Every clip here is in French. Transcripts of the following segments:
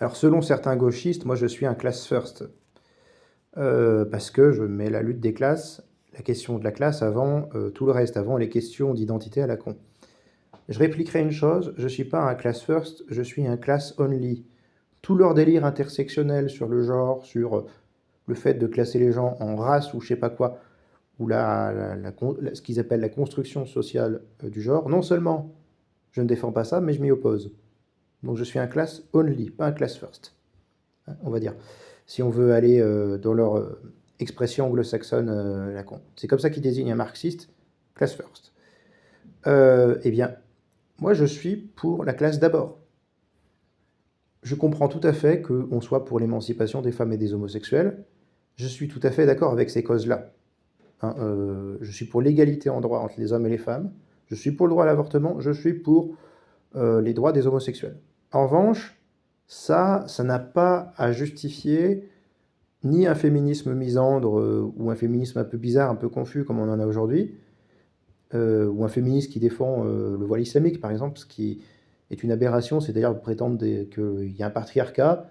Alors, selon certains gauchistes, moi je suis un class first, parce que je mets la lutte des classes, la question de la classe avant tout le reste, avant les questions d'identité à la con. Je répliquerai une chose, je suis pas un class first, je suis un class only. Tout leur délire intersectionnel sur le genre, sur le fait de classer les gens en race ou je sais pas quoi, ou ce qu'ils appellent la construction sociale du genre, non seulement je ne défends pas ça, mais je m'y oppose. Donc je suis un class only, pas un class first, hein, on va dire. Si on veut aller dans leur expression anglo-saxonne, la con. C'est comme ça qu'ils désignent un marxiste, class first. Eh bien, moi je suis pour la classe d'abord. Je comprends tout à fait qu'on soit pour l'émancipation des femmes et des homosexuels. Je suis tout à fait d'accord avec ces causes-là. Hein, je suis pour l'égalité en droit entre les hommes et les femmes. Je suis pour le droit à l'avortement. Je suis pour les droits des homosexuels. En revanche, ça n'a pas à justifier ni un féminisme misandre ou un féminisme un peu bizarre, un peu confus comme on en a aujourd'hui, ou un féministe qui défend le voile islamique, par exemple, ce qui est une aberration, c'est d'ailleurs de prétendre qu'il y a un patriarcat,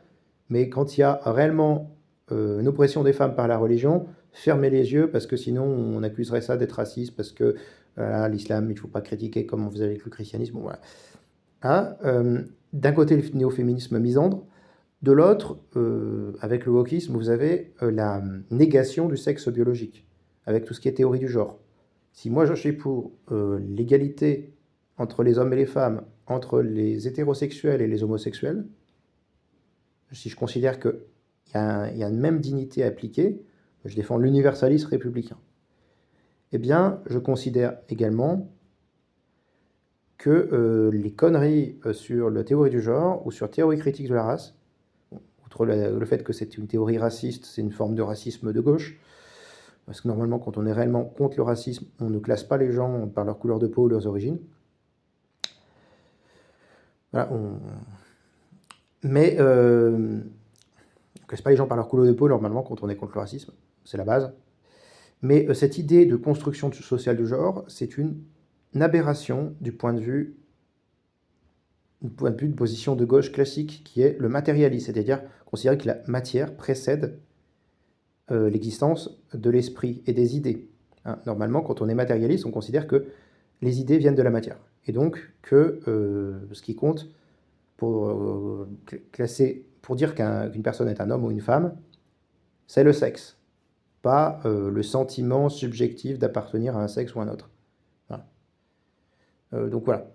mais quand il y a réellement une oppression des femmes par la religion, fermez les yeux, parce que sinon on accuserait ça d'être raciste, parce que voilà, l'islam, il ne faut pas critiquer comme on faisait avec le christianisme. Bon, voilà. Ah, d'un côté, le néo-féminisme misandre, de l'autre, avec le wokisme, vous avez la négation du sexe biologique, avec tout ce qui est théorie du genre. Si moi je suis pour l'égalité entre les hommes et les femmes, entre les hétérosexuels et les homosexuels, si je considère qu'il y a une même dignité appliquée, je défends l'universalisme républicain. Eh bien, je considère également que les conneries sur la théorie du genre ou sur théorie critique de la race, outre le fait que c'est une théorie raciste, c'est une forme de racisme de gauche, parce que normalement, quand on est réellement contre le racisme, on ne classe pas les gens par leur couleur de peau ou leurs origines. Voilà, mais on ne classe pas les gens par leur couleur de peau, normalement, quand on est contre le racisme. C'est la base. Mais cette idée de construction sociale du genre, c'est une aberration du point de vue de position de gauche classique, qui est le matérialisme, c'est-à-dire considérer que la matière précède l'existence de l'esprit et des idées. Hein, normalement, quand on est matérialiste, on considère que les idées viennent de la matière. Et donc que ce qui compte pour pour dire qu'une personne est un homme ou une femme, c'est le sexe, pas le sentiment subjectif d'appartenir à un sexe ou à un autre. Voilà. Donc voilà.